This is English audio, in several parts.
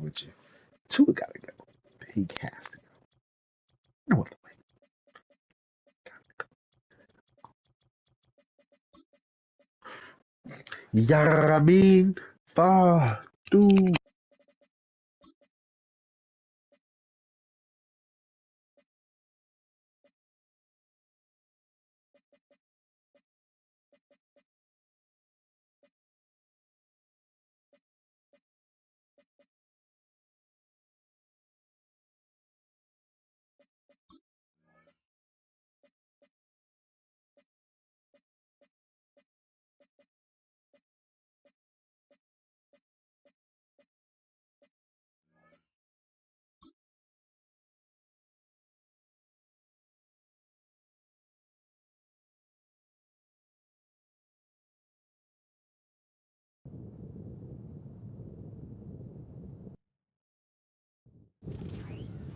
with you. Tua gotta go. He has to go. No other way. Yamin Fadu.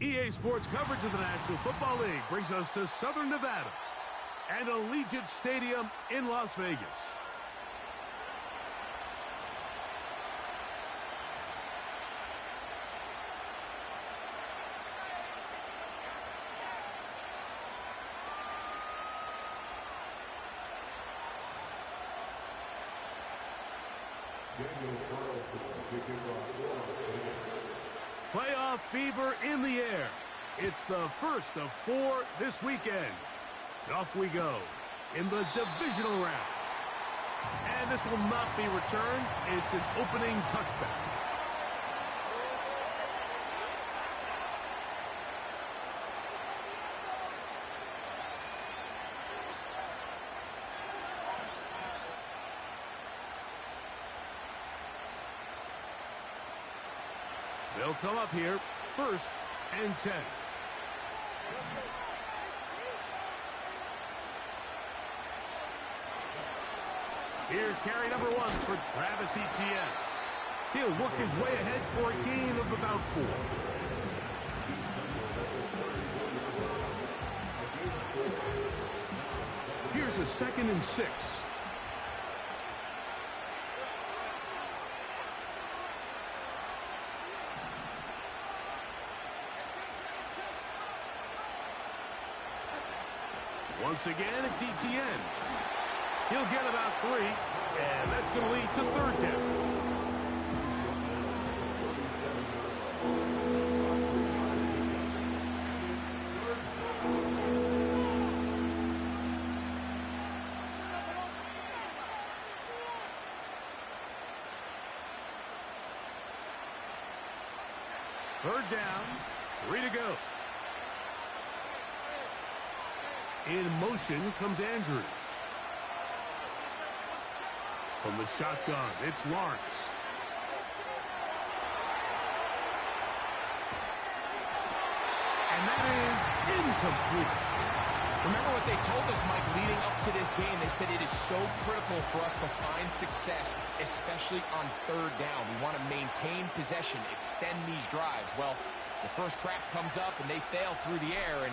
EA Sports coverage of the National Football League brings us to Southern Nevada and Allegiant Stadium in Las Vegas. Playoff fever in the air. It's the first of 4 this weekend. Off we go in the divisional round. And this will not be returned. It's an opening touchback. They'll come up here, 1st and 10. Here's carry number 1 for Travis Etienne. He'll work his way ahead for a gain of about 4. Here's a 2nd and 6. Once again, it's Etienne. He'll get about 3, and that's going to lead to 3rd down. Third down, 3 to go. In motion comes Andrews. From the shotgun, it's Lawrence. And that is incomplete. Remember what they told us, Mike, leading up to this game. They said it is so critical for us to find success, especially on 3rd down. We want to maintain possession, extend these drives. Well, the first crack comes up and they fail through the air, and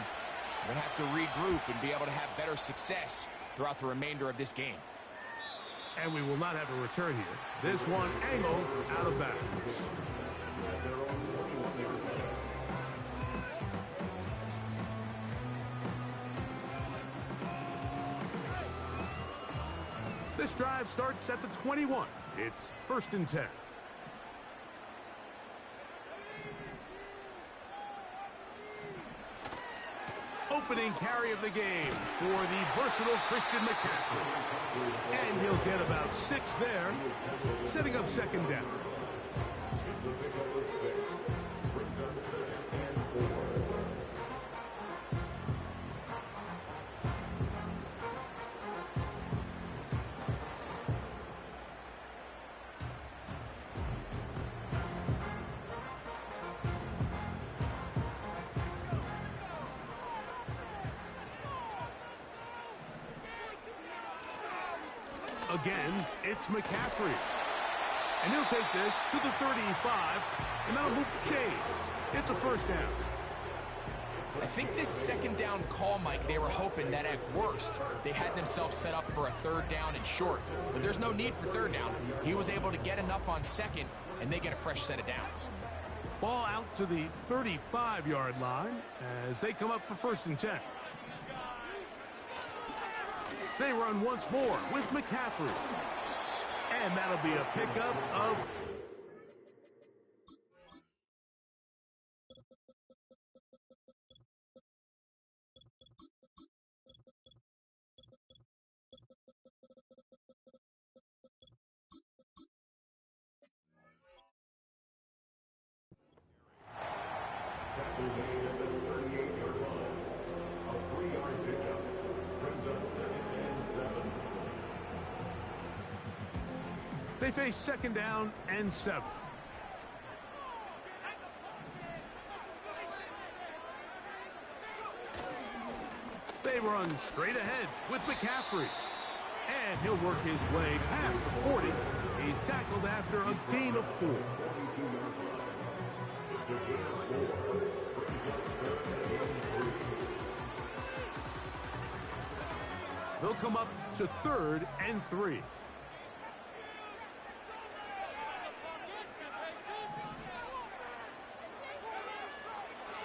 we're going to have to regroup and be able to have better success throughout the remainder of this game. And we will not have a return here. This one angled out of bounds. This drive starts at the 21. It's 1st and 10. Opening carry of the game for the versatile Christian McCaffrey. And he'll get about 6 there, setting up 2nd down. Again, it's McCaffrey. And he'll take this to the 35, and that'll move the chains. It's a 1st down. I think this 2nd down call, Mike, they were hoping that at worst, they had themselves set up for a 3rd down and short. But there's no need for 3rd down. He was able to get enough on 2nd, and they get a fresh set of downs. Ball out to the 35-yard line as they come up for 1st and 10. They run once more with McCaffrey. And that'll be a pickup of... They face 2nd down and 7. They run straight ahead with McCaffrey. And he'll work his way past the 40. He's tackled after a gain of 4. They'll come up to 3rd and 3.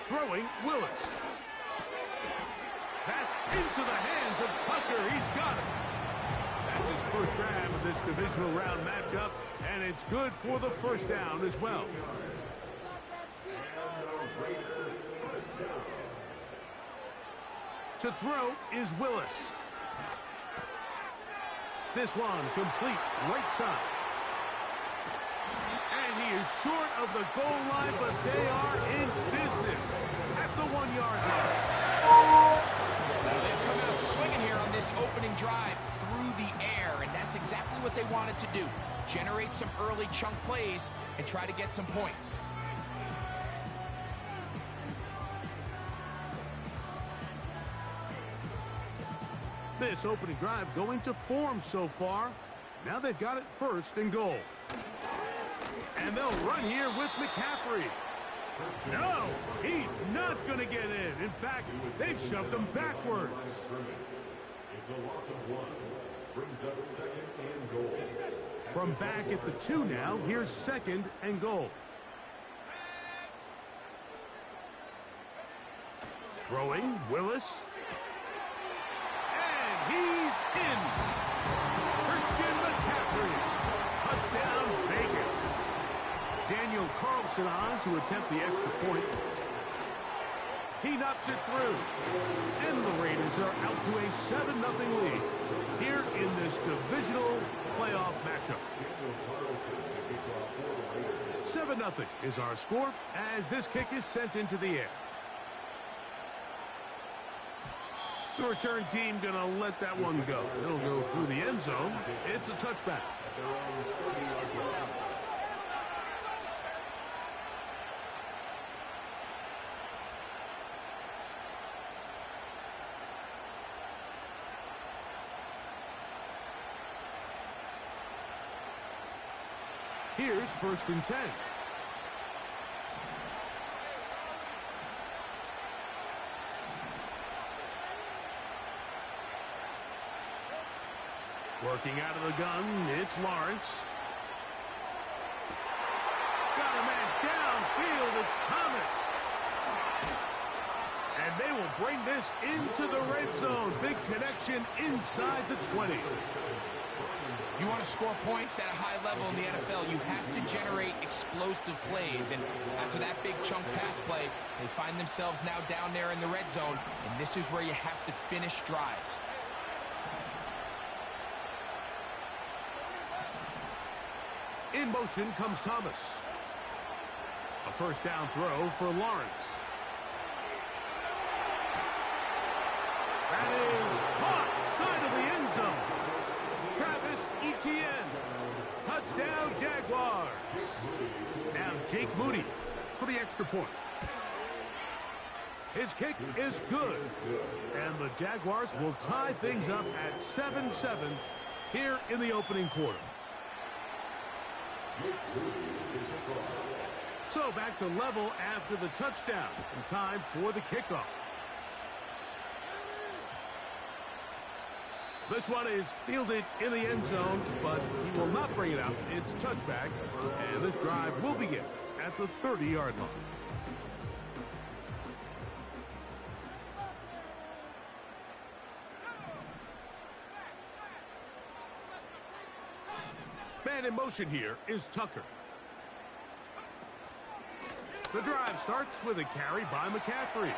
Throwing, Willis. That's into the hands of Tucker. He's got it. That's his first grab of this divisional round matchup, and it's good for the 1st down as well. To throw is Willis. This one complete right side. And he is short of the goal line, but they are in business at the 1-yard line. Well, they've come out swinging here on this opening drive through the air, and that's exactly what they wanted to do. Generate some early chunk plays and try to get some points. This opening drive going to form so far. Now they've got it 1st and goal. And they'll run here with McCaffrey. No, he's not going to get in. In fact, they've shoved him backwards. It's a loss of 1. Brings up 2nd and goal. From back at the 2 now, here's 2nd and goal. Throwing, Willis. And he's in. Christian McCaffrey. Touchdown, Vegas. Daniel Carlson on to attempt the extra point. He knocks it through. And the Raiders are out to a 7-0 lead here in this divisional playoff matchup. 7-0 is our score as this kick is sent into the air. The return team going to let that one go. It'll go through the end zone. It's a touchback. Here's 1st and 10. Working out of the gun, it's Lawrence. Got a man downfield, it's Thomas. And they will bring this into the red zone. Big connection inside the 20. If you want to score points at a high level in the NFL, you have to generate explosive plays. And after that big chunk pass play, they find themselves now down there in the red zone. And this is where you have to finish drives. In motion comes Thomas. A 1st down throw for Lawrence. That is caught side of the end zone. Travis Etienne. Touchdown, Jaguars. Now Jake Moody for the extra point. His kick is good. And the Jaguars will tie things up at 7-7 here in the opening quarter. So back to level after the touchdown. And time for the kickoff. This one is fielded in the end zone, but he will not bring it out. It's touchback, and this drive will begin. at the 30-yard line. Man in motion here is Tucker. The drive starts with a carry by McCaffrey.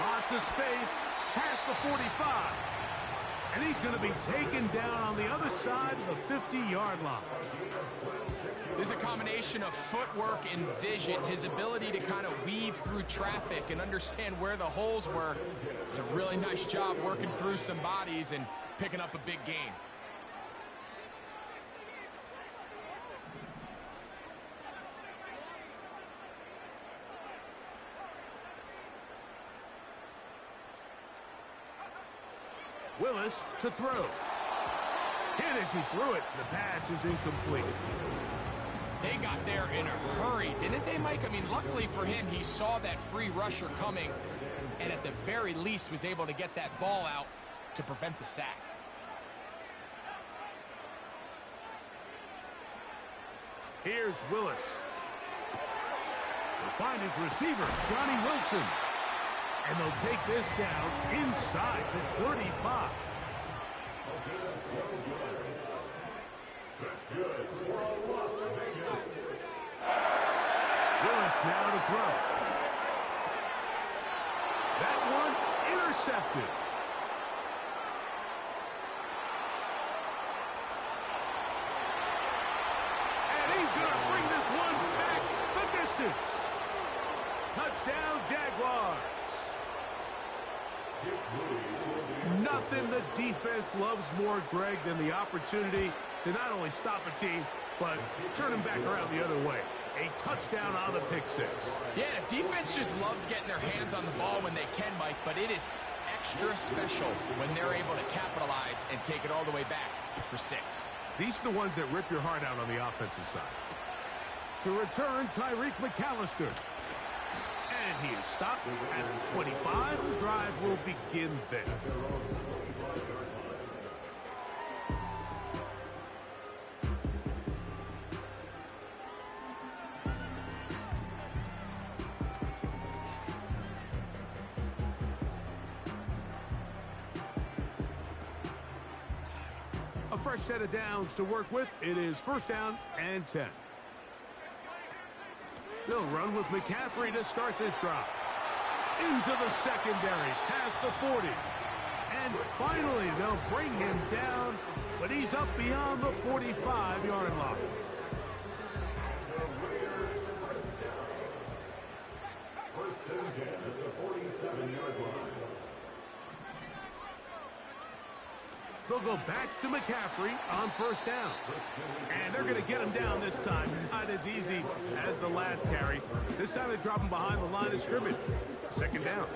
Lots of space past the 45. And he's going to be taken down on the other side of the 50-yard line. There's a combination of footwork and vision, his ability to kind of weave through traffic and understand where the holes were. It's a really nice job working through some bodies and picking up a big gain. Willis to throw. And as he threw it, the pass is incomplete. They got there in a hurry, didn't they, Mike? I mean, luckily for him, he saw that free rusher coming and at the very least was able to get that ball out to prevent the sack. Here's Willis. He'll find his receiver, Johnny Wilson. And they'll take this down inside the 35. Willis now to throw. That one intercepted. And he's going to bring this one back the distance. Touchdown, Jaguars. Nothing the defense loves more, Greg, than the opportunity to not only stop a team, but turn them back around the other way. A touchdown on the pick six. Yeah, the defense just loves getting their hands on the ball when they can, Mike, but it is extra special when they're able to capitalize and take it all the way back for 6. These are the ones that rip your heart out on the offensive side. To return, Tyreek McAllister. And he is stopped at the 25. The drive will begin there. A fresh set of downs to work with. It is first down and 10. They'll run with McCaffrey to start this drive. Into the secondary, past the 40. And finally, they'll bring him down, but he's up beyond the 45-yard line. First and 10 at the 47-yard line. They'll go back to McCaffrey on first down. And they're going to get him down this time. Not as easy as the last carry. This time they drop him behind the line of scrimmage. Second down.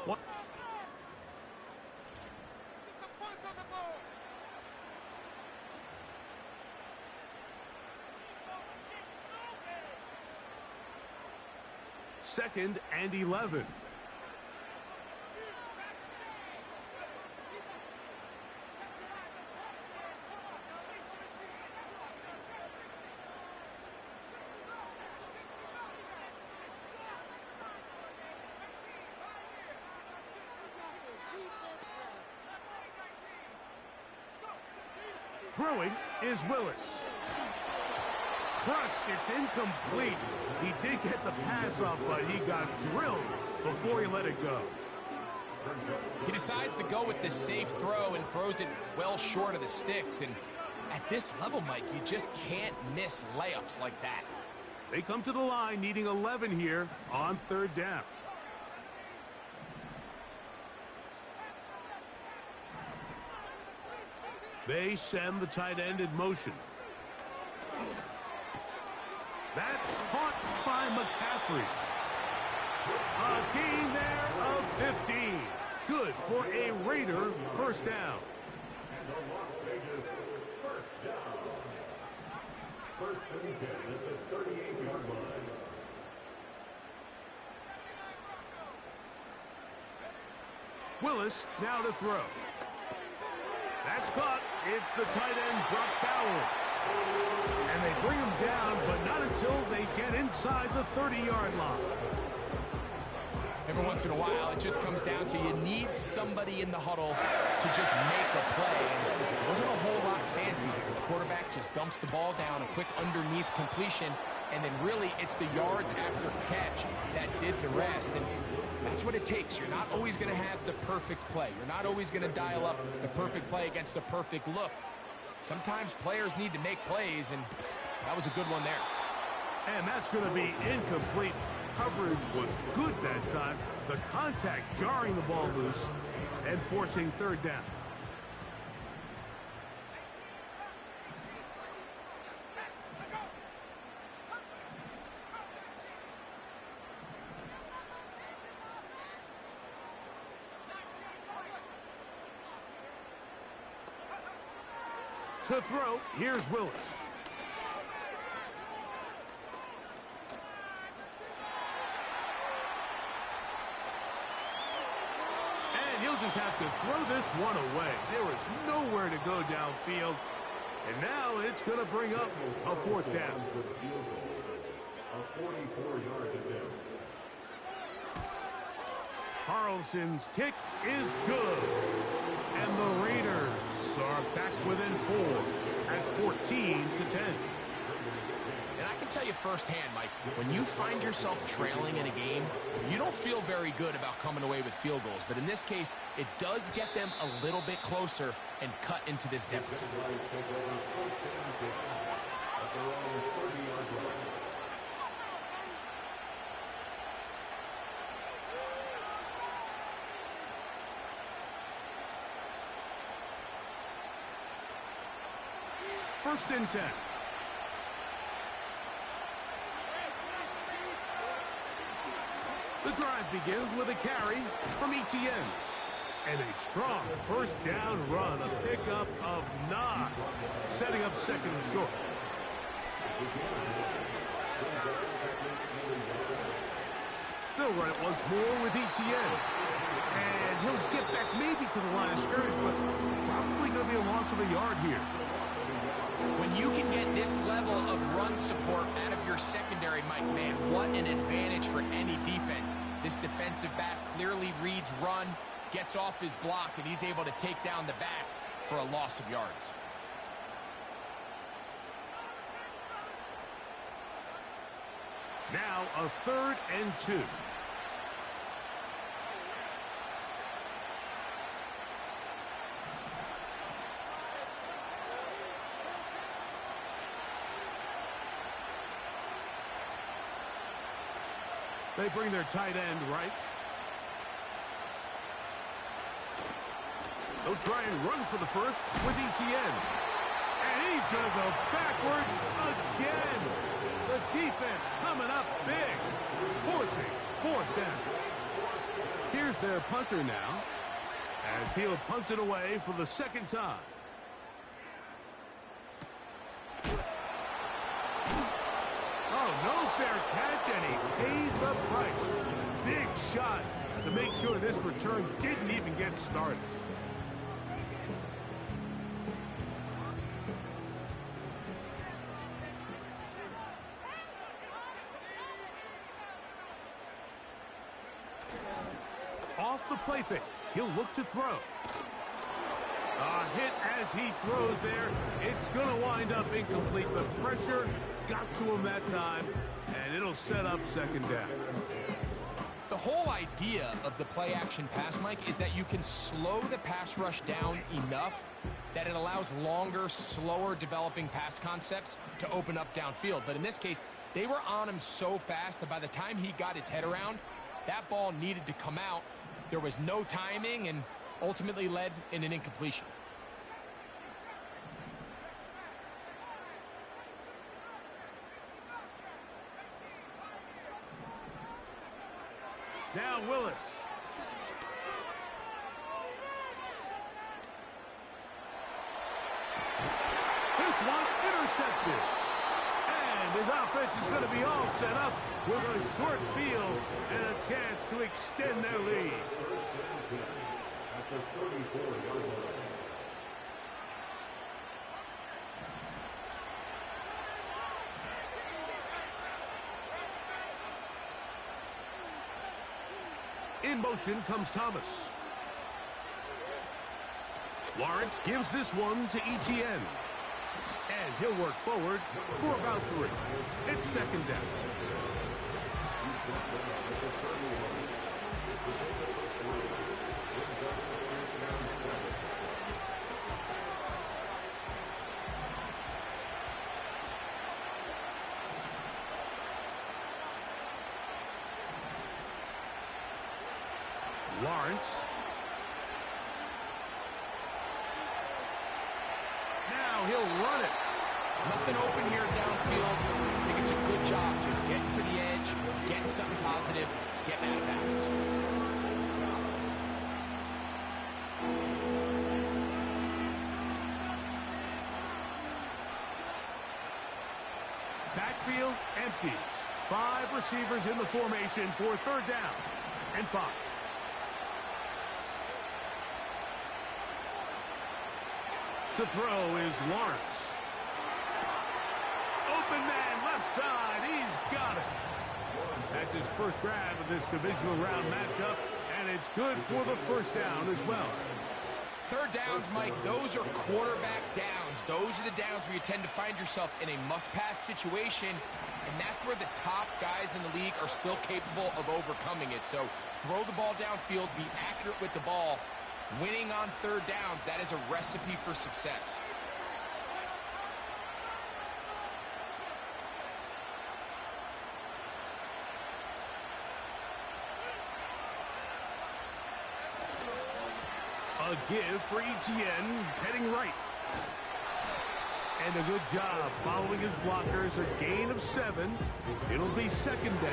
What? Second and 11. Throwing is Willis. Crushed, it's incomplete. He did get the pass off, but he got drilled before he let it go. He decides to go with the safe throw and throws it well short of the sticks. And at this level, Mike, you just can't miss layups like that. They come to the line needing 11 here on third down. They send the tight end in motion. That's caught by McCaffrey. A gain there of 15. Good for a Raider first down. And the Las Vegas first down. First and 10 at the 38-yard line. Willis now to throw. That's caught. It's the tight end, Brock Bowers. And they bring him down, but not until they get inside the 30-yard line. Every once in a while, it just comes down to you need somebody in the huddle to just make a play. And it wasn't a whole lot fancy here. The quarterback just dumps the ball down, a quick underneath completion, and then really it's the yards after catch that did the rest. And that's what it takes. You're not always going to have the perfect play. You're not always going to dial up the perfect play against the perfect look. Sometimes players need to make plays, and that was a good one there. And that's going to be incomplete. Coverage was good that time. The contact jarring the ball loose and forcing third down. To throw, here's Willis. And he'll just have to throw this one away. There is nowhere to go downfield. And now it's going to bring up a fourth down. A 44-yard attempt. Carlson's kick is good. And the Raiders are back within 4 at 14-10. And I can tell you firsthand, Mike, when you find yourself trailing in a game, you don't feel very good about coming away with field goals. But in this case, it does get them a little bit closer and cut into this deficit. First and 10. The drive begins with a carry from Etienne. And a strong first down run, a pickup of 9, setting up second and short. They'll run it once more with Etienne. And he'll get back maybe to the line of scrimmage, but probably going to be a loss of a yard here. When you can get this level of run support out of your secondary, Mike, man, what an advantage for any defense. This defensive back clearly reads run, gets off his block, and he's able to take down the back for a loss of yards. Now a 3rd and 2. They bring their tight end right. They'll try and run for the first with Etienne. And he's going to go backwards again. The defense coming up big, forcing 4th down. Here's their punter now, as he'll punt it away for the 2nd time. Oh, no fair catch, and he pays the price. Big shot to make sure this return didn't even get started. Off the play fake, he'll look to throw. A hit as he throws there. It's going to wind up incomplete. The pressure got to him that time, and it'll set up 2nd down. The whole idea of the play-action pass, Mike, is that you can slow the pass rush down enough that it allows longer, slower developing pass concepts to open up downfield. But in this case, they were on him so fast that by the time he got his head around, that ball needed to come out. There was no timing and ultimately led in an incompletion. Now Willis. This one intercepted. And his offense is going to be all set up with a short field and a chance to extend their lead. 24-yard line. In motion comes Thomas. Lawrence gives this one to Etienne. And he'll work forward for about 3. It's second down. Lawrence. Now he'll run it. Nothing open here downfield. I think it's a good job just getting to the edge, getting something positive, getting out of bounds. Backfield empties. 5 receivers in the formation for third down and 5. To throw is Lawrence. Open man, left side. He's got it. That's his first grab of this divisional round matchup, and it's good for the first down as well. Third downs, Mike, those are quarterback downs. Those are the downs where you tend to find yourself in a must-pass situation, and that's where the top guys in the league are still capable of overcoming it. So throw the ball downfield, be accurate with the ball. Winning on third downs, that is a recipe for success. A give for Etienne, heading right. And a good job following his blockers, a gain of 7. It'll be second down.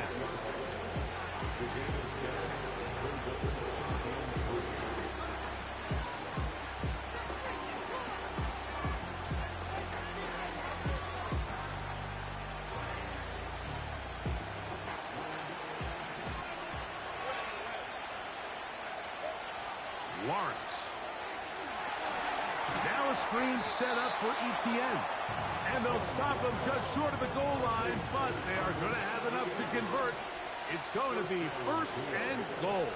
Lawrence. Now a screen set up for Etienne. And they'll stop him just short of the goal line, but they are going to have enough to convert. It's going to be first and goal.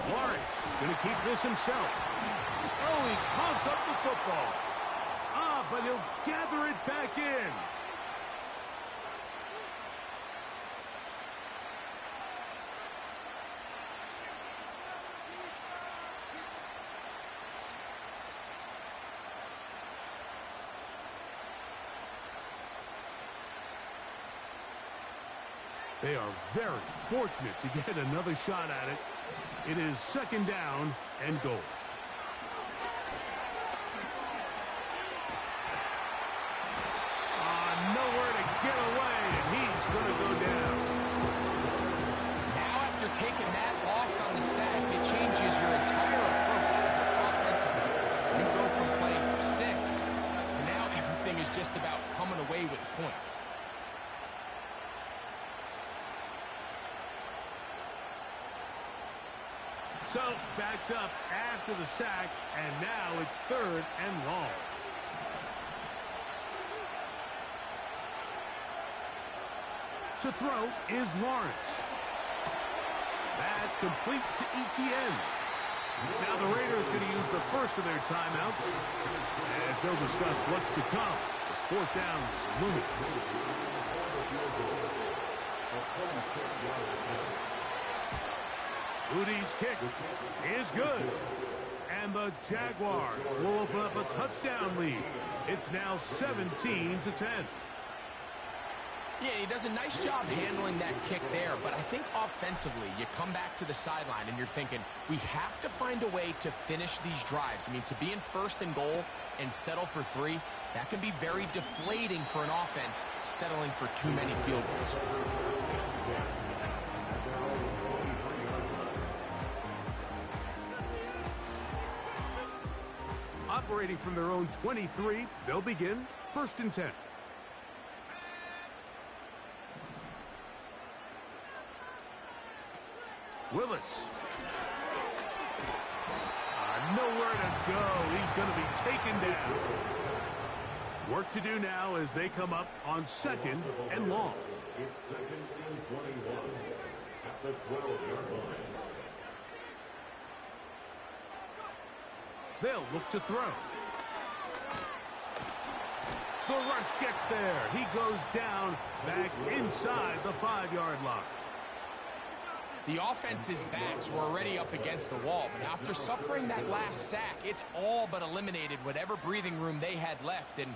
Lawrence going to keep this himself. Oh, he coughs up the football. But he'll gather it back in. They are very fortunate to get another shot at it. It is second down and goal. Nowhere to get away, and he's going to go down. Now, after taking that loss on the sack, it changes your entire approach offensively. You go from playing for 6 to now everything is just about coming away with points. So, backed up after the sack, and now it's third and long. To throw is Lawrence. That's complete to Etienne. Now the Raiders going to use the first of their timeouts as they'll discuss what's to come as fourth down is looming. Udi's kick is good. And the Jaguars will open up a touchdown lead. It's now 17-10. Yeah, he does a nice job handling that kick there, but I think offensively, you come back to the sideline and you're thinking, we have to find a way to finish these drives. I mean, to be in first and goal and settle for 3, that can be very deflating for an offense settling for too many field goals. operating from their own 23. They'll begin 1st and 10. Willis. Nowhere to go. He's going to be taken down. Work to do now as they come up on 2nd and long. It's 2nd and 21 at the 12-yard line. They'll look to throw. The rush gets there. He goes down back inside the 5-yard line. The offense's backs were already up against the wall, but after suffering that last sack, it's all but eliminated whatever breathing room they had left, and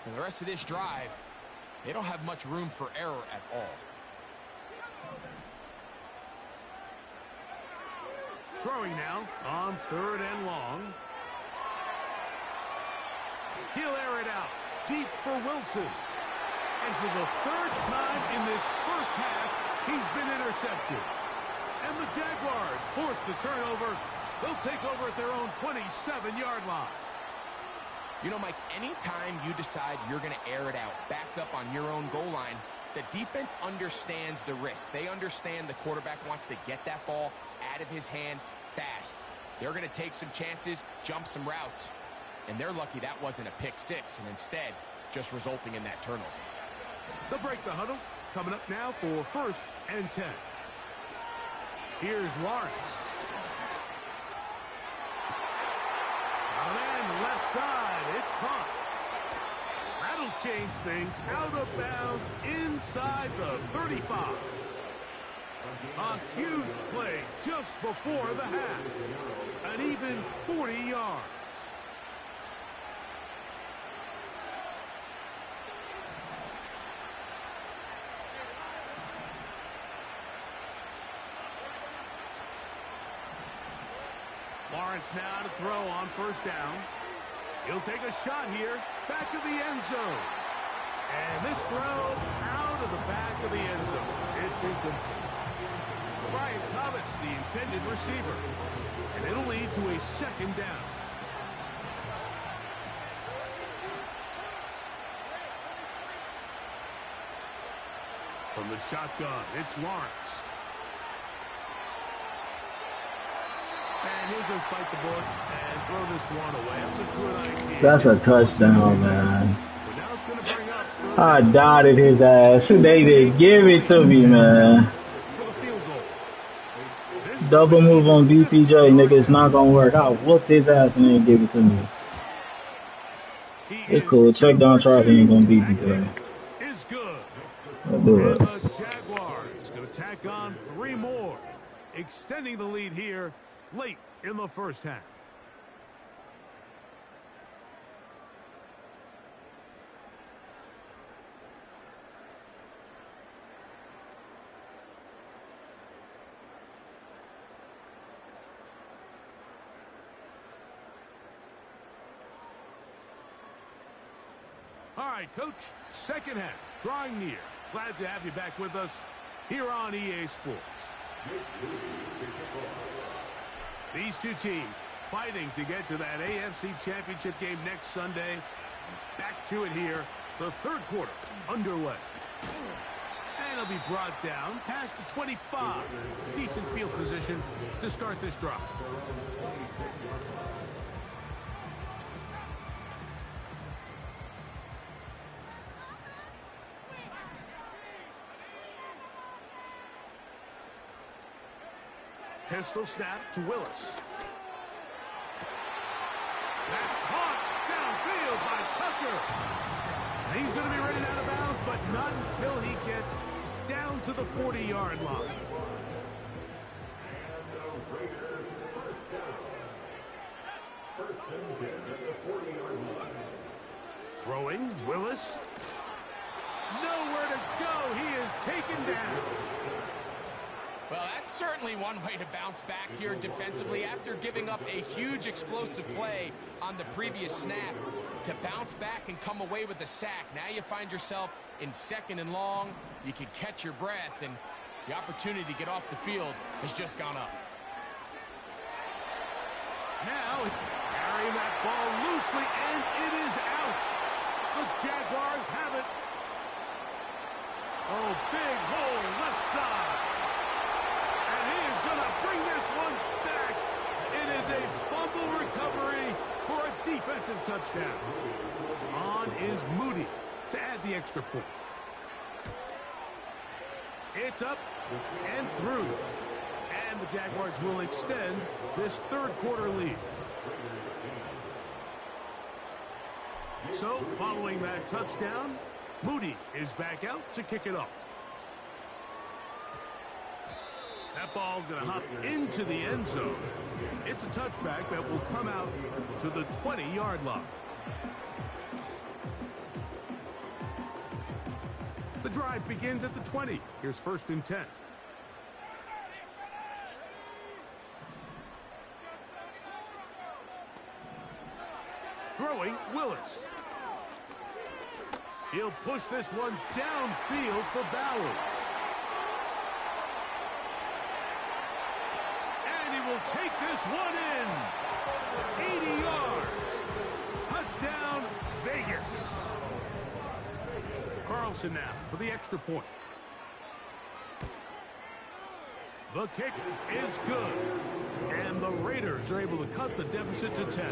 for the rest of this drive, they don't have much room for error at all. Throwing now on 3rd and long. He'll air it out deep for Wilson. And for the 3rd time in this first half, he's been intercepted. And the Jaguars force the turnover. They'll take over at their own 27-yard line. You know, Mike, anytime you decide you're going to air it out, backed up on your own goal line, the defense understands the risk. They understand the quarterback wants to get that ball out of his hand fast. They're going to take some chances, jump some routes. And they're lucky that wasn't a pick six, and instead, just resulting in that turnover. They'll break the huddle. Coming up now for 1st and 10. Here's Lawrence. Out in, left side. It's caught. That'll change things. Out of bounds inside the 35. A huge play just before the half. An even 40 yards. Lawrence now to throw on 1st down. He'll take a shot here, back of the end zone. And this throw out of the back of the end zone. It's incomplete. Brian Thomas, the intended receiver. And it'll lead to a 2nd down. From the shotgun, it's Lawrence. And he'll just bite the bullet and throw this one away. That's a good idea. That's a touchdown, man. But now it's going to bring up I dotted his ass. They didn't give it to me, man. for the field goal. Double move on BTJ, nigga. It's not gonna work. I whooped his ass and then give it to me. It's cool. Check down traffic ain't gonna beat me today. Is good. I'll do And it. the Jaguars going to tack on 3 more, extending the lead here late in the first half. All right, Coach, second half, drawing near. Glad to have you back with us here on EA Sports. These two teams fighting to get to that AFC Championship game next Sunday. Back to it here, the third quarter underway. And it'll be brought down past the 25. Decent field position to start this drive. Pistol snap to Willis. That's caught downfield by Tucker. And he's going to be running out of bounds, but not until he gets down to the 40-yard line. And the Raiders first down. First and 10 at the 40-yard line. Throwing, Willis. Nowhere to go. He is taken down. Well, that's certainly one way to bounce back here defensively after giving up a huge explosive play on the previous snap. To bounce back and come away with a sack. Now you find yourself in second and long. You can catch your breath, and the opportunity to get off the field has just gone up. Now, carrying that ball loosely, and it is out. The Jaguars have it. Oh, big hole left side. And he is going to bring this one back. It is a fumble recovery for a defensive touchdown. On is Moody to add the extra point. It's up and through. And the Jaguars will extend this third quarter lead. So, following that touchdown, Moody is back out to kick it off. That ball going to hop into the end zone. It's a touchback that will come out to the 20-yard line. The drive begins at the 20. Here's 1st and 10. Throwing, Willis. He'll push this one downfield for Bowers. And he will take this one in. 80 yards. Touchdown, Vegas. Carlson now for the extra point. The kick is good. And the Raiders are able to cut the deficit to 10.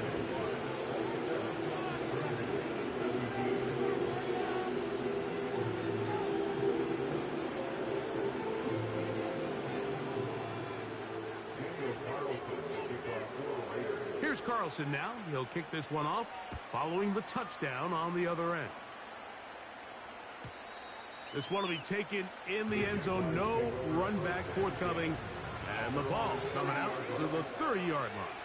Here's Carlson now. He'll kick this one off following the touchdown on the other end. This one will be taken in the end zone. No run back forthcoming. And the ball coming out to the 30-yard line.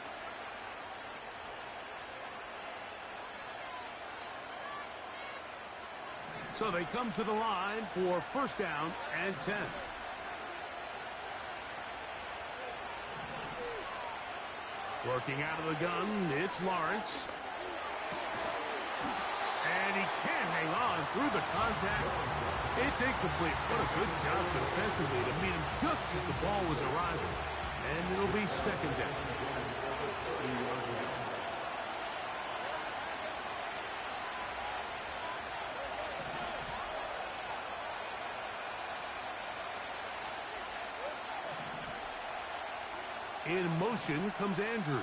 So they come to the line for 1st down and 10. Working out of the gun, it's Lawrence. And he can't hang on through the contact. It's incomplete. What a good job defensively to meet him just as the ball was arriving. And it'll be 2nd down. In motion comes Andrews.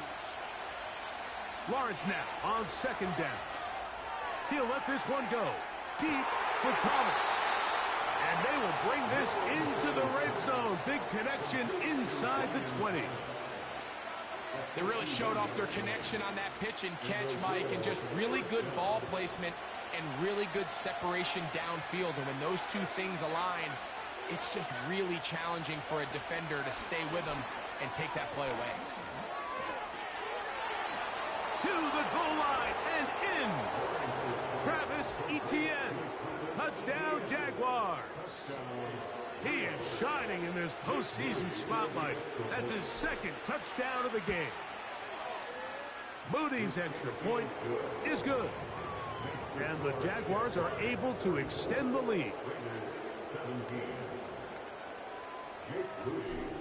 Lawrence now on 2nd down. He'll let this one go deep for Thomas. And they will bring this into the red zone. Big connection inside the 20. They really showed off their connection on that pitch and catch, Mike, and just really good ball placement and really good separation downfield. And when those two things align, it's just really challenging for a defender to stay with them and take that play away. To the goal line and in. Travis Etienne. Touchdown, Jaguars. He is shining in this postseason spotlight. That's his 2nd touchdown of the game. Moody's extra point is good. And the Jaguars are able to extend the lead.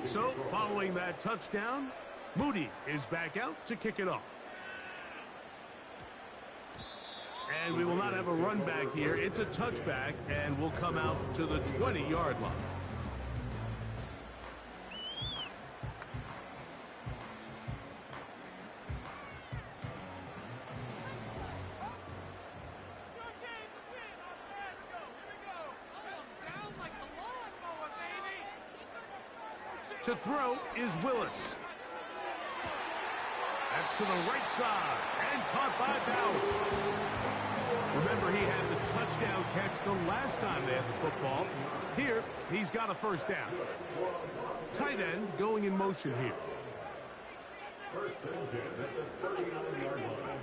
So, following that touchdown, Moody is back out to kick it off. And we will not have a run back here. It's a touchback and will come out to the 20-yard line. To throw is Willis. That's to the right side and caught by Bowers. Remember, he had the touchdown catch the last time they had the football. Here, he's got a 1st down. Tight end going in motion here. 1st and 10 at the 39-yard line.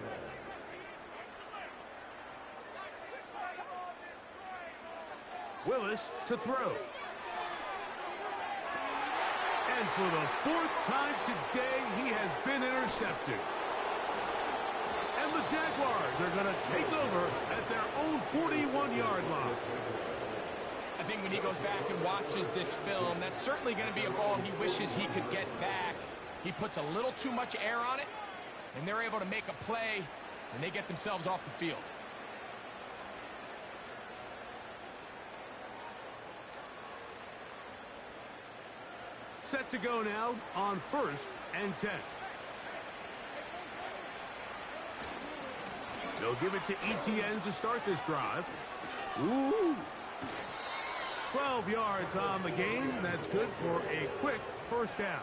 Willis to throw. And for the 4th time today, he has been intercepted. And the Jaguars are going to take over at their own 41-yard line. I think when he goes back and watches this film, that's certainly going to be a ball he wishes he could get back. He puts a little too much air on it, and they're able to make a play, and they get themselves off the field. Set to go now on 1st and 10. They'll give it to ETN to start this drive. Ooh. 12 yards on the game. That's good for a quick first down.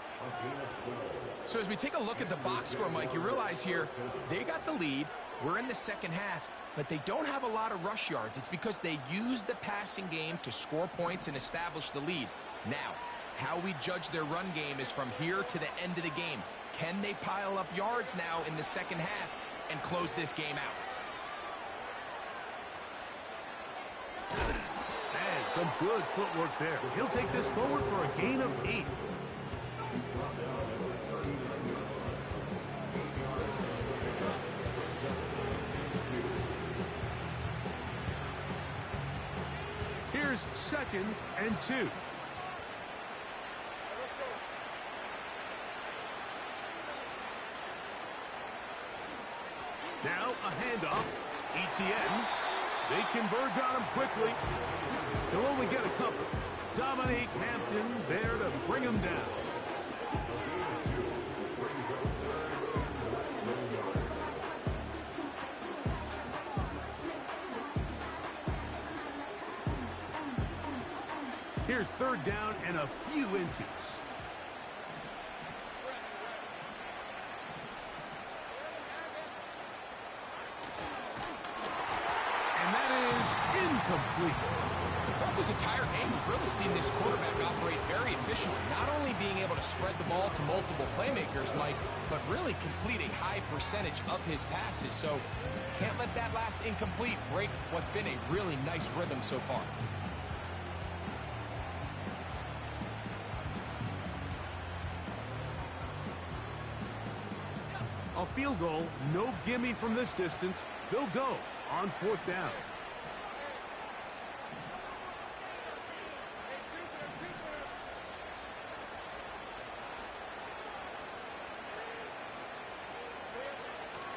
So as we take a look at the box score, Mike, you realize here they got the lead. We're in the second half, but they don't have a lot of rush yards. It's because they use the passing game to score points and establish the lead. Now, how we judge their run game is from here to the end of the game. Can they pile up yards now in the second half and close this game out? And some good footwork there. He'll take this forward for a gain of 8. Here's 2nd and 2. Now a handoff. ETN. They converge on him quickly. They'll only get a couple. Dominique Hampton there to bring him down. Here's 3rd down and a few inches. Incomplete. Throughout this entire game, we've really seen this quarterback operate very efficiently, not only being able to spread the ball to multiple playmakers, Mike, but really complete a high percentage of his passes. So can't let that last incomplete break what's been a really nice rhythm so far. A field goal, no gimme from this distance. They'll go on 4th down.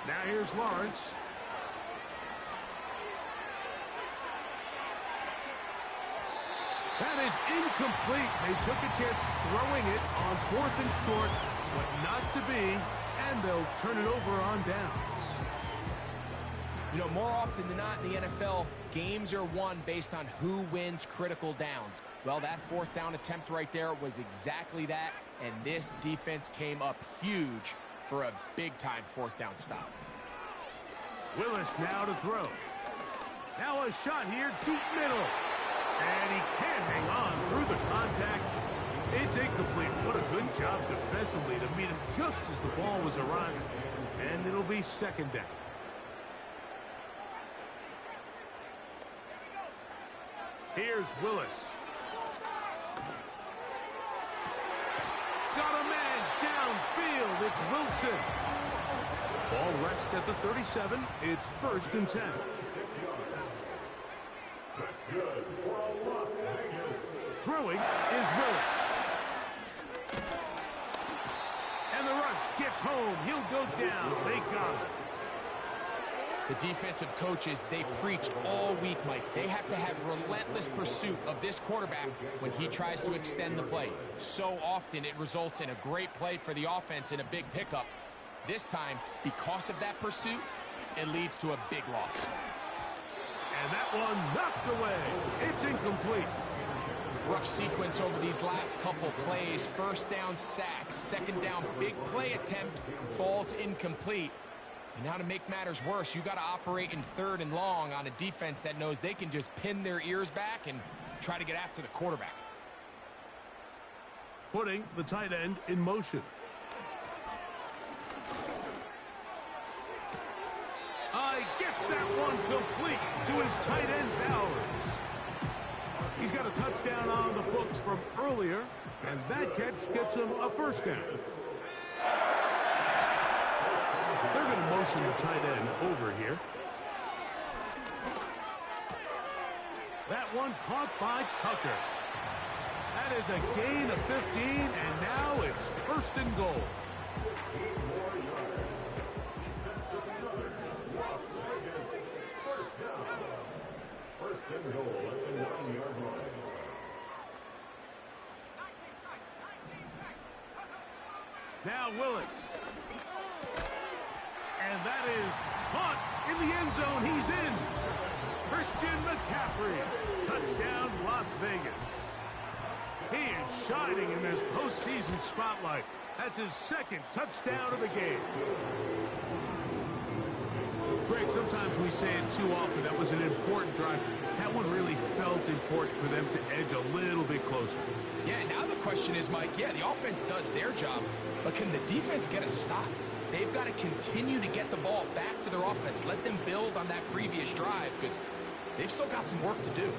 Now here's Lawrence. That is incomplete. They took a chance throwing it on 4th and short, but not to be, and they'll turn it over on downs. You know, more often than not in the NFL, games are won based on who wins critical downs. Well, that 4th down attempt right there was exactly that, and this defense came up huge for a big-time 4th down stop. Willis now to throw. Now a shot here, deep middle. And he can't hang on through the contact. It's incomplete. What a good job defensively to meet him just as the ball was arriving. And it'll be 2nd down. Here's Willis. Got a man downfield. It's Wilson. Ball rests at the 37. It's 1st and 10. That's good for a Las Vegas. Throwing is Willis. And the rush gets home. He'll go down. They got him. The defensive coaches, they preached all week, Mike. They have to have relentless pursuit of this quarterback when he tries to extend the play. So often it results in a great play for the offense and a big pickup. This time, because of that pursuit, it leads to a big loss. And that one knocked away. It's incomplete. Rough sequence over these last couple plays. 1st down sack, 2nd down big play attempt, falls incomplete. And now to make matters worse, you got to operate in 3rd and long on a defense that knows they can just pin their ears back and try to get after the quarterback. Putting the tight end in motion. Gets that one complete to his tight end Bowers. He's got a touchdown on the books from earlier, and that catch gets him a 1st down. They're going to motion the tight end over here. That one caught by Tucker. That is a gain of 15, and now it's 1st and goal. and goal at the 9-yard line. Now Willis. And that is caught in the end zone. He's in. Christian McCaffrey. Touchdown, Las Vegas. He is shining in this postseason spotlight. That's his second touchdown of the game. Greg, sometimes we say it too often. That was an important drive. That one really felt important for them to edge a little bit closer. Yeah, now the question is, Mike, yeah, the offense does their job, but can the defense get a stop? They've got to continue to get the ball back to their offense. Let them build on that previous drive because they've still got some work to do.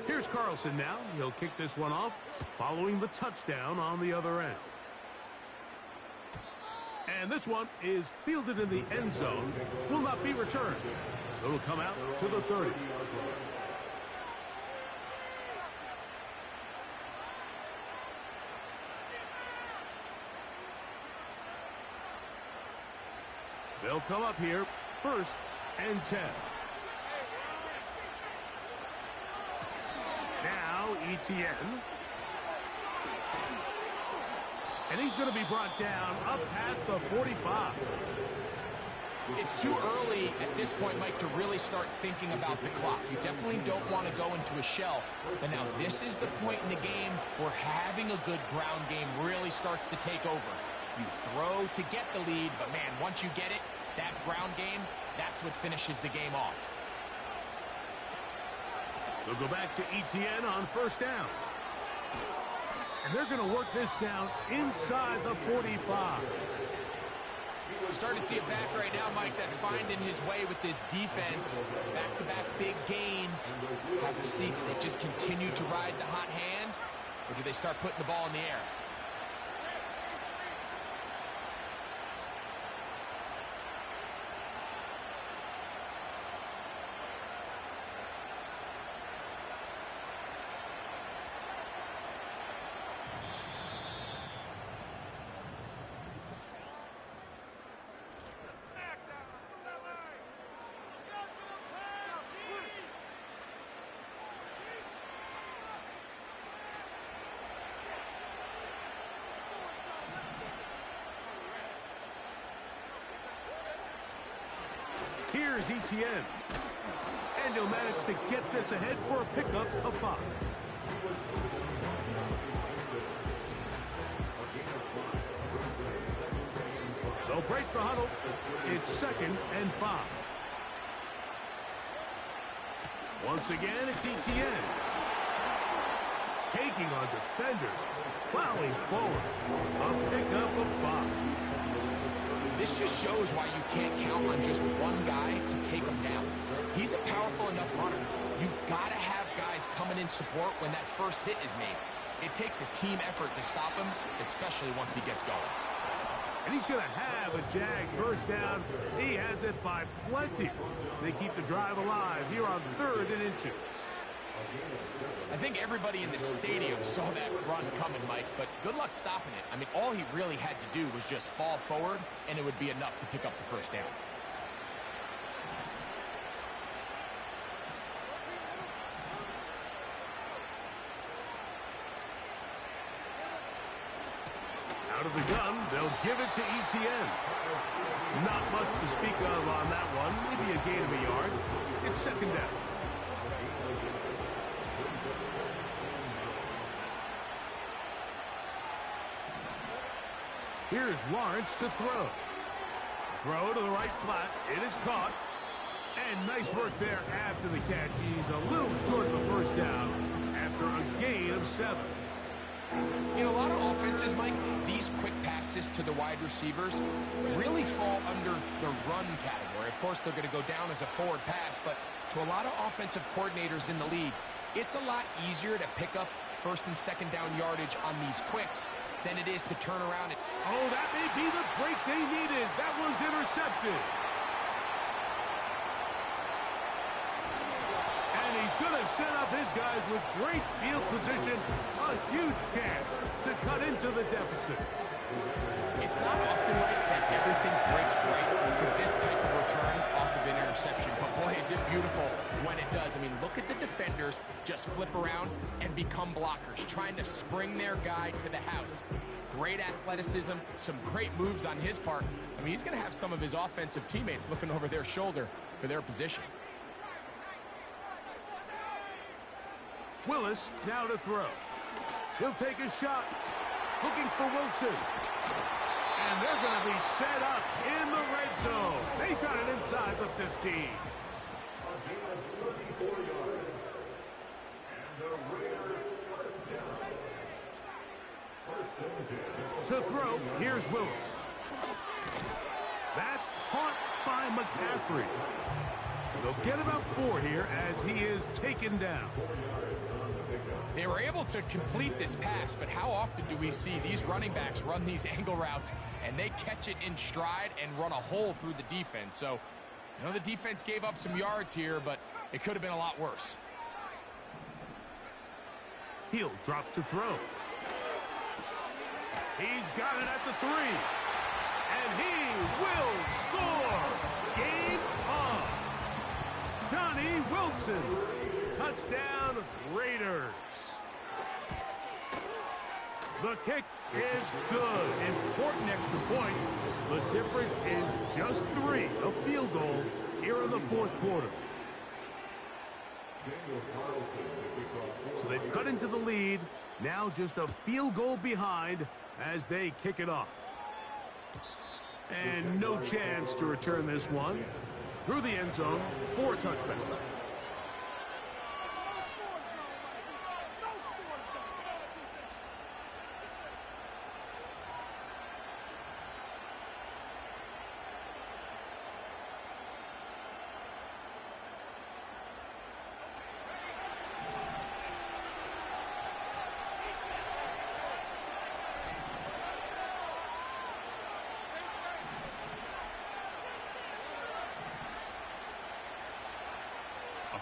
Here's Carlson now. He'll kick this one off following the touchdown on the other end. And this one is fielded in the end zone. Will not be returned. So it'll come out to the 30. They'll come up here, 1st and 10. Now Etienne. And he's going to be brought down up past the 45. It's too early at this point, Mike, to really start thinking about the clock. You definitely don't want to go into a shell. But now this is the point in the game where having a good ground game really starts to take over. You throw to get the lead, but man, once you get it, that ground game, that's what finishes the game off. They'll go back to Etienne on 1st down. And they're going to work this down inside the 45. We're starting to see it back right now, Mike. That's finding his way with this defense. Back-to-back big gains. Have to see, do they just continue to ride the hot hand, or do they start putting the ball in the air? Here's Etienne. And he'll manage to get this ahead for a pickup of 5. They'll break the huddle. It's 2nd and 5. Once again, it's Etienne. Taking on defenders. Plowing forward. A pickup of 5. This just shows why you can't count on just one guy to take him down. He's a powerful enough runner. You got to have guys coming in support when that first hit is made. It takes a team effort to stop him, especially once he gets going. And he's going to have a Jags 1st down. He has it by plenty. They keep the drive alive here on 3rd and inches. I think everybody in the stadium saw that run coming, Mike, but good luck stopping it. I mean, all he really had to do was just fall forward, and it would be enough to pick up the 1st down. Out of the gun, they'll give it to Etienne. Not much to speak of on that one. Maybe a gain of a yard. It's 2nd down. Here's Lawrence to throw. Throw to the right flat. It is caught. And nice work there after the catch. He's a little short of the 1st down after a gain of 7. In a lot of offenses, Mike, these quick passes to the wide receivers really fall under the run category. Of course, they're going to go down as a forward pass, but to a lot of offensive coordinators in the league, it's a lot easier to pick up 1st and 2nd down yardage on these quicks than it is to turn around. Oh, that may be the break they needed. That one's intercepted. And he's going to set up his guys with great field position. A huge chance to cut into the deficit. It's not often, Mike, that everything breaks right for just flip around and become blockers, trying to spring their guy to the house. Great athleticism, some great moves on his part. I mean, he's going to have some of his offensive teammates looking over their shoulder for their position. Willis now to throw. He'll take a shot. Looking for Wilson. And they're going to be set up in the red zone. They got it inside the 15. A gain of 34 yards. And the Raiders first down. First and 10. To throw, here's Willis. That's caught by McCaffrey. And they'll get about 4 here as he is taken down. They were able to complete this pass, but how often do we see these running backs run these angle routes and they catch it in stride and run a hole through the defense? So, you know, the defense gave up some yards here, but it could have been a lot worse. He'll drop to throw. He's got it at the 3. And he will score. Game on. Johnny Wilson. Touchdown, Raiders. The kick is good. Important extra point. The difference is just 3. A field goal here in the 4th quarter. So they've cut into the lead. Now just a field goal behind as they kick it off. And no chance to return this one. Through the end zone for a touchback.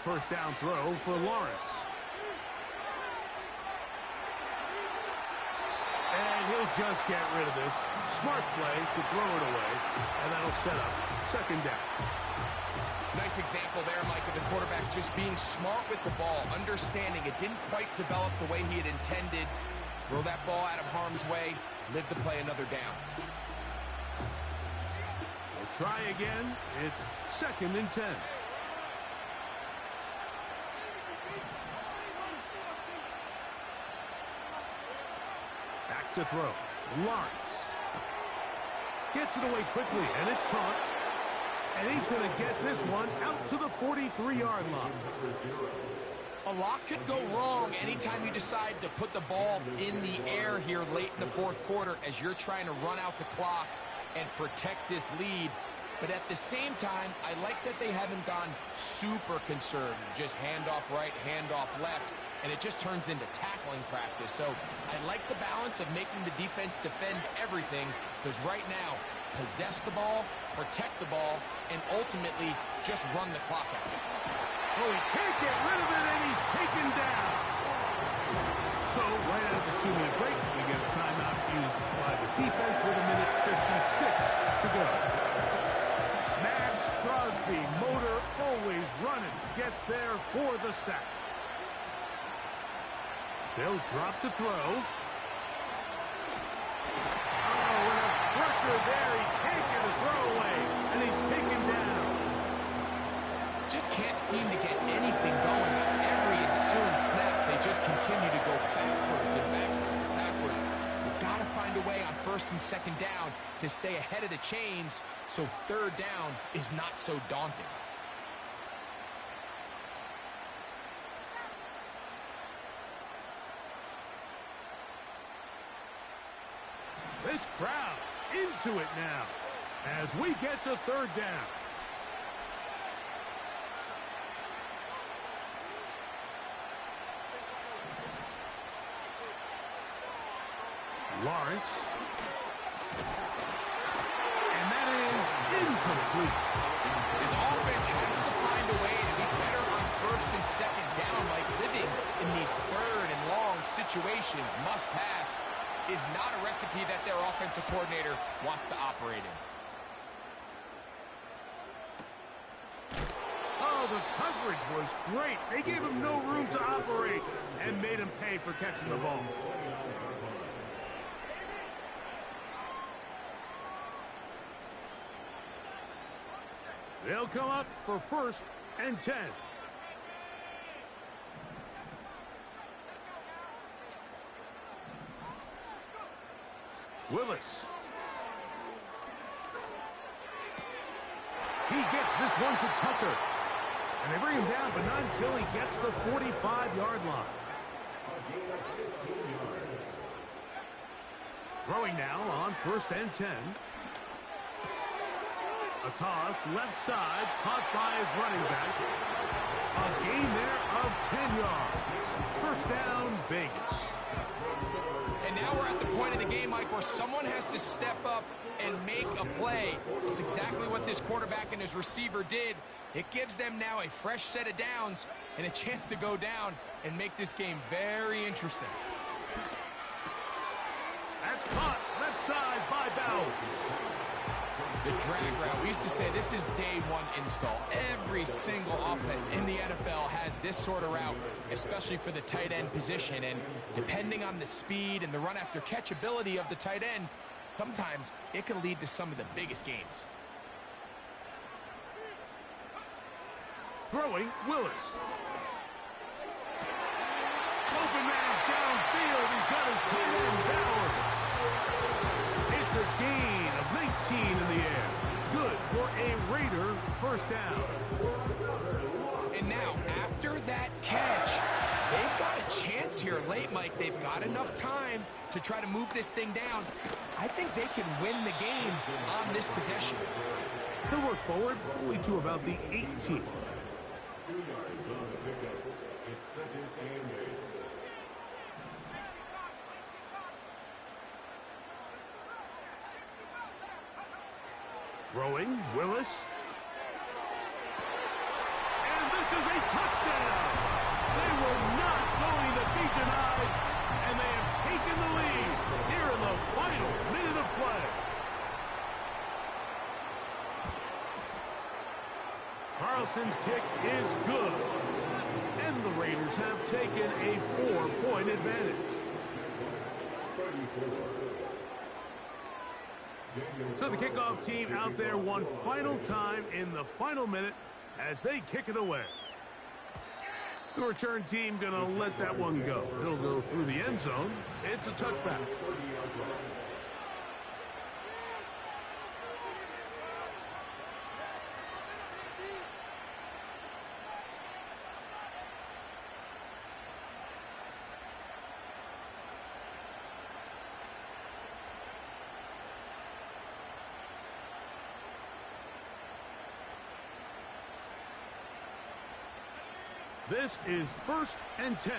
First down throw for Lawrence. And he'll just get rid of this. Smart play to throw it away. And that'll set up 2nd down. Nice example there, Mike, of the quarterback just being smart with the ball, understanding it didn't quite develop the way he had intended. Throw that ball out of harm's way, live to play another down. We'll try again. It's 2nd and 10. To throw. Lawrence gets it away quickly, and it's caught. And he's going to get this one out to the 43-yard line. A lot could go wrong anytime you decide to put the ball in the air here late in the 4th quarter as you're trying to run out the clock and protect this lead. But at the same time, I like that they haven't gone super conservative. Just handoff right, handoff left. And it just turns into tackling practice. So I like the balance of making the defense defend everything, because right now, possess the ball, protect the ball, and ultimately just run the clock out. Oh, he can't get rid of it, and he's taken down. So right out of the 2-minute break, we get a timeout used by the defense with 1:56 to go. Max Crosby, motor always running, gets there for the sack. They'll drop to throw. Oh, and a pressure there. He can't get a throw away, and he's taken down. Just can't seem to get anything going on every ensuing snap. They just continue to go backwards and backwards and backwards. You've got to find a way on 1st and 2nd down to stay ahead of the chains so 3rd down is not so daunting. This crowd into it now as we get to 3rd down. Lawrence. And that is incomplete. His offense has to find a way to be better on 1st and 2nd down, like living in these 3rd and long situations. Must pass is not a recipe that their offensive coordinator wants to operate in. Oh, the the coverage was great. They gave him no room to operate and made him pay for catching the ball. They'll come up for 1st and 10. Willis. He gets this one to Tucker. And they bring him down, but not until he gets the 45-yard line. Throwing now on 1st and 10. A toss, left side, caught by his running back. A gain there of 10 yards. 1st down, Vegas. And now we're at the point of the game, Mike, where someone has to step up and make a play. It's exactly what this quarterback and his receiver did. It gives them now a fresh set of downs and a chance to go down and make this game very interesting. That's caught left side by Bowers. The drag route. We used to say this is day one install. Every single offense in the NFL has this sort of route, especially for the tight end position. And depending on the speed and the run after catch ability of the tight end, sometimes it can lead to some of the biggest gains. Throwing, Willis. Open man downfield. He's got his tight end, Bowers. It's a gain of 19 in the air. Good for a Raider 1st down. And now, after that catch, they've got a chance here late, Mike. They've got enough time to try to move this thing down. I think they can win the game on this possession. He'll work forward only to about the 18. 2 yards on the pickup. It's 2nd and 8. Throwing, Willis. And this is a touchdown. They were not going to be denied, and they have taken the lead here in the final minute of play. Carlson's kick is good, and the Raiders have taken a 4-point advantage. So the kickoff team out there one final time in the final minute as they kick it away. The return team gonna let that one go. It'll go through the end zone. It's a touchback. This is 1st and 10.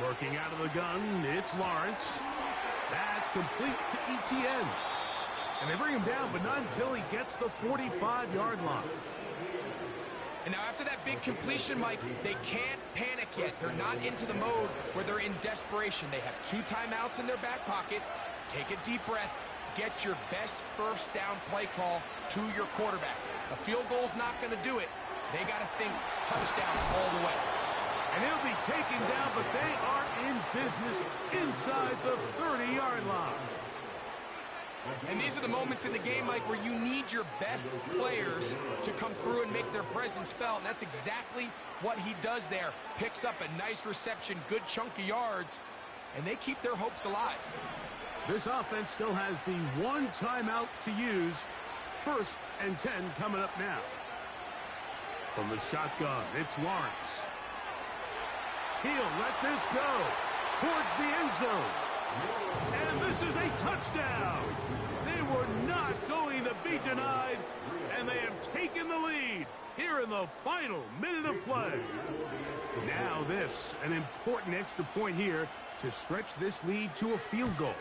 Working out of the gun, it's Lawrence. That's complete to ETN. And they bring him down, but not until he gets the 45-yard line. And now after that big completion, Mike, they can't panic yet. They're not into the mode where they're in desperation. They have 2 timeouts in their back pocket. Take a deep breath. Get your best 1st down play call to your quarterback. A field goal's not going to do it. They got to think touchdown all the way. And he'll be taken down, but they are in business inside the 30-yard line. And these are the moments in the game, Mike, where you need your best players to come through and make their presence felt. And that's exactly what he does there. Picks up a nice reception, good chunk of yards, and they keep their hopes alive. This offense still has the 1 timeout to use. 1st and 10 coming up now. From the shotgun, it's Lawrence. He'll let this go towards the end zone. And this is a touchdown. They were not going to be denied, and they have taken the lead here in the final minute of play. Now this, an important extra point here to stretch this lead to a field goal.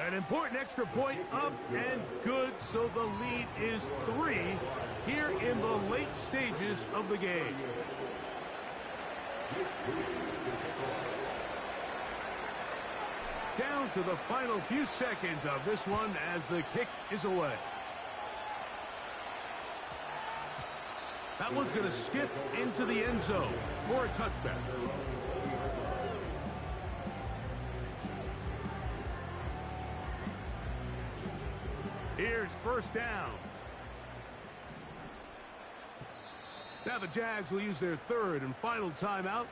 An important extra point up and good, so the lead is 3 here in the late stages of the game. Down to the final few seconds of this one as the kick is away. That one's going to skip into the end zone for a touchback. Here's first down. Now the Jags will use their third and final timeout.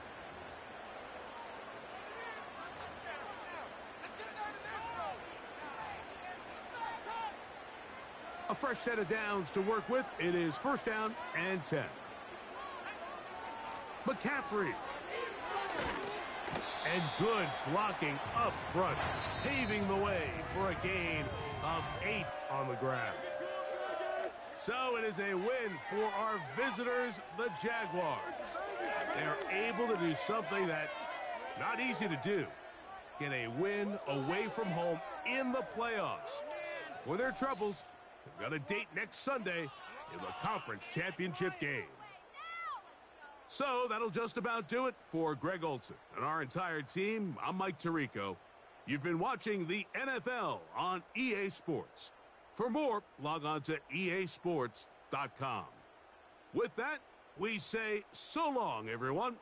A fresh set of downs to work with. It is first down and 10. McCaffrey. And good blocking up front, paving the way for a gain of 8 on the ground. So it is a win for our visitors, the Jaguars. They're able to do something that not easy to do. Get a win away from home in the playoffs. For their troubles, they've got a date next Sunday in the conference championship game. So that'll just about do it for Greg Olson and our entire team. I'm Mike Tirico. You've been watching the NFL on EA Sports. For more, log on to easports.com. With that, we say so long, everyone.